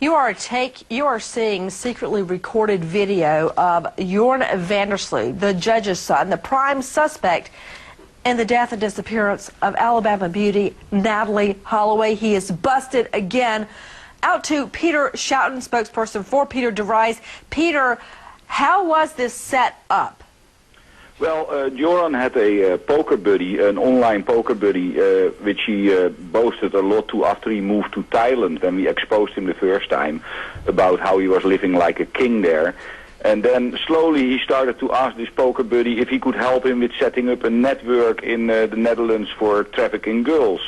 You are seeing secretly recorded video of Jorn Vandersloot, the judge's son, the prime suspect in the death and disappearance of Alabama beauty Natalee Holloway. He is busted again. Out to Peter Schouten, spokesperson for Peter DeVries. Peter, how was this set up? Well, Joran had a poker buddy, an online poker buddy, which he boasted a lot to after he moved to Thailand when we exposed him the first time about how he was living like a king there. And then slowly he started to ask this poker buddy if he could help him with setting up a network in the Netherlands for trafficking girls.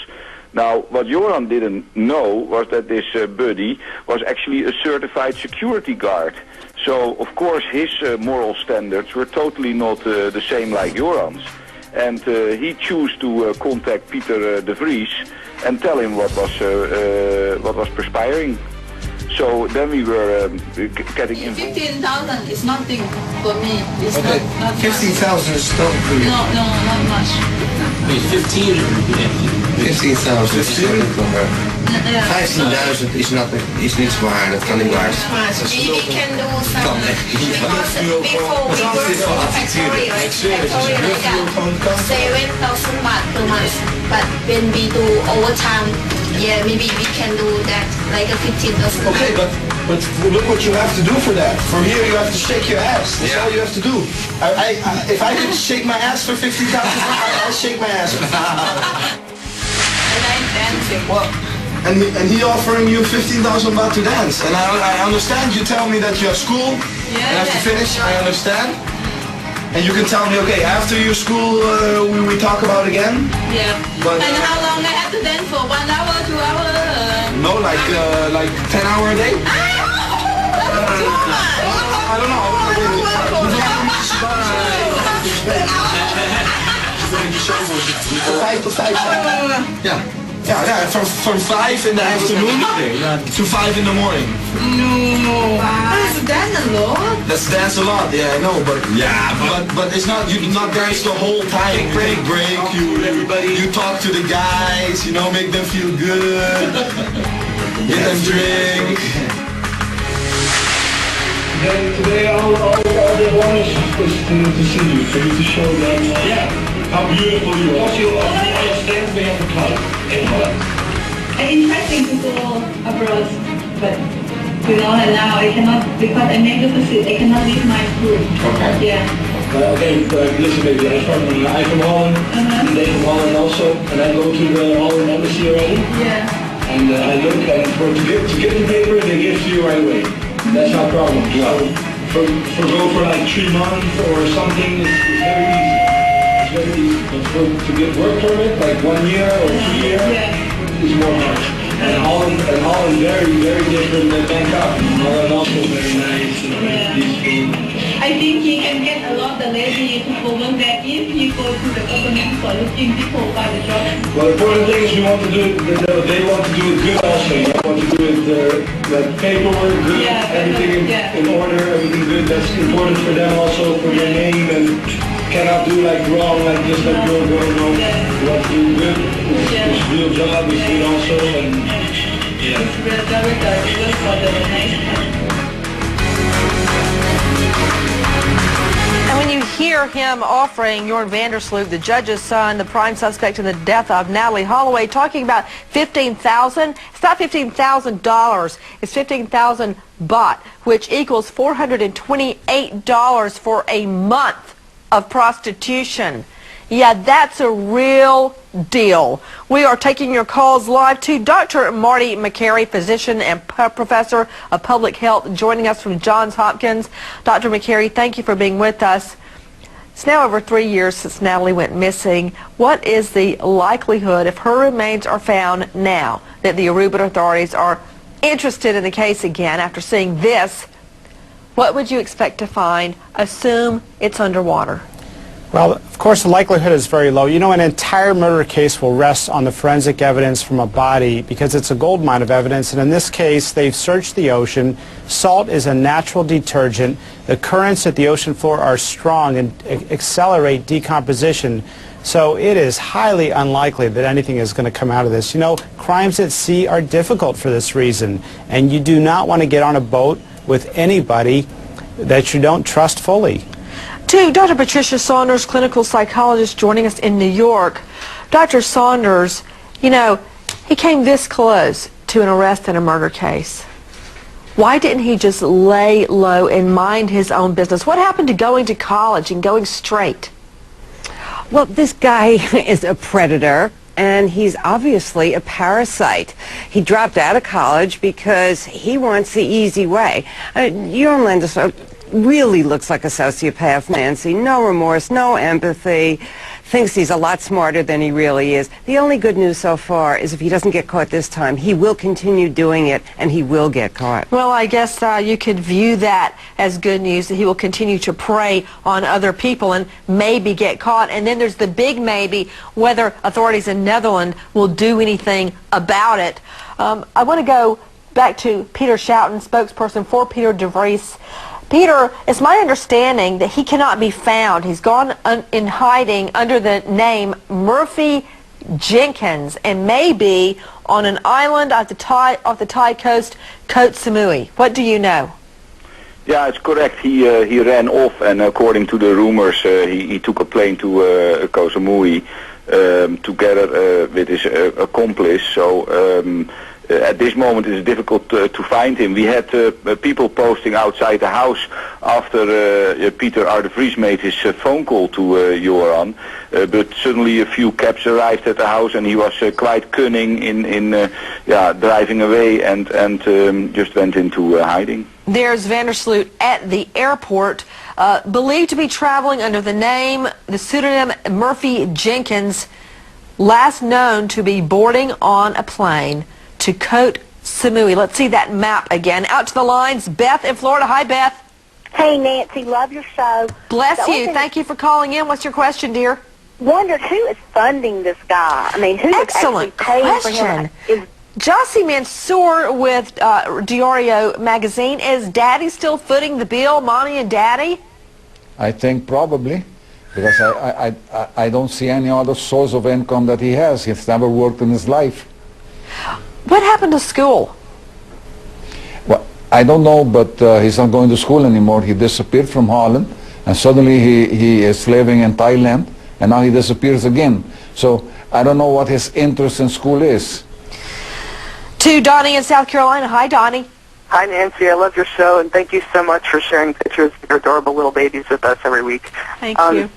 Now, what Joran didn't know was that this buddy was actually a certified security guard. So, of course, his moral standards were totally not the same like Joran's. And he chose to contact Peter DeVries and tell him what was perspiring. So then we were getting involved. 15,000 is nothing for me. It's okay. not 15,000 is not for you. No, not much. Wait, 15 or 15,000 is nothing for her. 15.000 is nothing. Is niets voor haar. Dat kan niet waar zijn. We can do some because before we work for factory, right? Factory like that. 7,000 baht per month. But when we do overtime, yeah, maybe we can do that like a 15,000. Okay, but look what you have to do for that. For here you have to shake your ass. That's all you have to do. If I could shake my ass for 50,000, I'll shake my ass. And I'm dancing. Well, and he offering you 15,000 baht to dance. And I understand you tell me that you have school. Yeah, and have to finish. I understand. And you can tell me, okay, after your school we talk about again. Yeah. But, and how long I have to dance for? 1 hour, 2 hours? No, like 10 hours a day. I don't know. Yeah. Yeah, from 5 in the afternoon to 5 in the morning. No. That's dance a lot. That's dance a lot, yeah, I know, but but it's not, you not dance the whole time. Break, you talk to the guys, you know, make them feel good, get them drink. Today all they want is to see you, for you to show them how beautiful you are. You understand we have a club in Holland. I'm interesting to go abroad, but and now I cannot, because I make the visit, I cannot leave my school. Okay. Yeah. Listen baby, I'm from Holland, and they from Holland also, and I go to the Holland embassy already. Yeah. And I look, and to get the paper, they give to you right away. That's not a problem. So for like 3 months or something, it's very easy. It's very easy. But to get work permit, like 1 year or 2 years, is more hard. And Holland very, very different than Bangkok. Holland also very nice and very peaceful. I think he can get a lot of lady to go work there if he go to the government for looking people by the job. Well, the important thing is we want to do it, they want to do it good also. You want to do it, the paperwork good, everything in order, everything good. That's important for them also, for their name, and cannot do like wrong, like just like go. You want to do good, it's real job, it's good also, and It's real job with the for the nice time. And when you hear him offering Jorn Vandersloot, the judge's son, the prime suspect in the death of Natalee Holloway, talking about $15,000, it's not $15,000, it's 15,000 baht, which equals $428 for a month of prostitution. Yeah, that's a real deal. We are taking your calls live to Dr. Marty McCary, physician and professor of public health, joining us from Johns Hopkins. Dr. McCary, thank you for being with us. It's now over 3 years since Natalee went missing. What is the likelihood, if her remains are found now, that the Aruban authorities are interested in the case again after seeing this? What would you expect to find? Assume it's underwater. Well, of course, the likelihood is very low. You know, an entire murder case will rest on the forensic evidence from a body because it's a gold mine of evidence. And in this case, they've searched the ocean. Salt is a natural detergent. The currents at the ocean floor are strong and accelerate decomposition. So it is highly unlikely that anything is going to come out of this. You know, crimes at sea are difficult for this reason, and you do not want to get on a boat with anybody that you don't trust fully. To Dr. Patricia Saunders, clinical psychologist, joining us in New York. Dr. Saunders, you know, he came this close to an arrest in a murder case. Why didn't he just lay low and mind his own business? What happened to going to college and going straight? Well, this guy is a predator, and he's obviously a parasite. He dropped out of college because he wants the easy way. Joran Landis really looks like a sociopath, Nancy. No remorse, no empathy. Thinks he's a lot smarter than he really is. The only good news so far is if he doesn't get caught this time, he will continue doing it, and he will get caught. Well, I guess you could view that as good news, that he will continue to prey on other people and maybe get caught. And then there's the big maybe, whether authorities in Netherlands will do anything about it. I want to go back to Peter Schouten, spokesperson for Peter de Vries. Peter, it's my understanding that he cannot be found. He's gone in hiding under the name Murphy Jenkins and may be on an island off the Thai coast, Koh Samui. What do you know? Yeah, it's correct. He ran off, and according to the rumors, he took a plane to Koh Samui together with his accomplice. So at this moment it's difficult to find him. We had people posting outside the house after Peter R. de Vries made his phone call to Joran, but suddenly a few cabs arrived at the house, and he was quite cunning in driving away and just went into hiding. There's Vandersloot at the airport, believed to be traveling under the pseudonym Murphy Jenkins, last known to be boarding on a plane to Koh Samui. Let's see that map again. Out to the lines, Beth in Florida. Hi, Beth. Hey, Nancy. Love your show. Bless you. Thank you for calling in. What's your question, dear? Wondered who is funding this guy. I mean, who Excellent is actually paying question. for him? Jossie Mansour with Diario magazine. Is Daddy still footing the bill, Mommy and Daddy? I think probably, because I don't see any other source of income that he has. He's never worked in his life. What happened to school? Well, I don't know, but he's not going to school anymore. He disappeared from Holland, and suddenly he is living in Thailand, and now he disappears again. So I don't know what his interest in school is. To Donnie in South Carolina. Hi, Donnie. Hi, Nancy. I love your show, and thank you so much for sharing pictures of your adorable little babies with us every week. Thank you.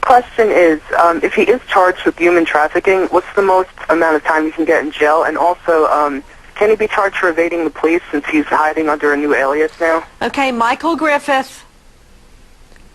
Question is, if he is charged with human trafficking, what's the most amount of time he can get in jail? And also, can he be charged for evading the police since he's hiding under a new alias now? Okay, Michael Griffith.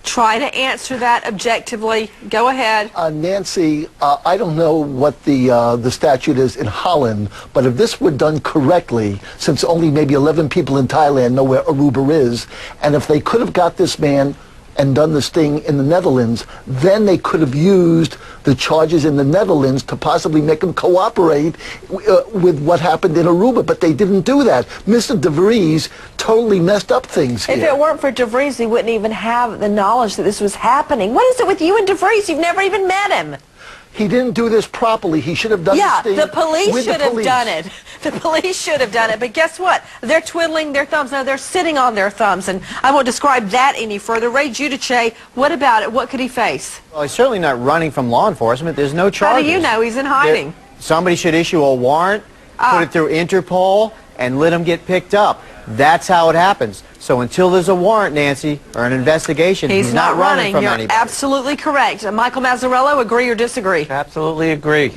Try to answer that objectively. Go ahead. Nancy, I don't know what the statute is in Holland, but if this were done correctly, since only maybe 11 people in Thailand know where Aruba is, and if they could have got this man and done this thing in the Netherlands, then they could have used the charges in the Netherlands to possibly make him cooperate with what happened in Aruba, but they didn't do that. Mr. de Vries totally messed up things here. If it weren't for de Vries, we wouldn't even have the knowledge that this was happening. What is it with you and de Vries? You've never even met him. He didn't do this properly. He should have done this thing the police with should have done it. The police should have done it. But guess what? They're twiddling their thumbs. No, they're sitting on their thumbs. And I won't describe that any further. Ray Giudice, what about it? What could he face? Well, he's certainly not running from law enforcement. There's no charges. How do you know? He's in hiding. Somebody should issue a warrant, put it through Interpol, and let him get picked up. That's how it happens. So until there's a warrant, Nancy, or an investigation, he's not running from You're anybody. absolutely correct. Michael Mazzarello, agree or disagree? Absolutely agree.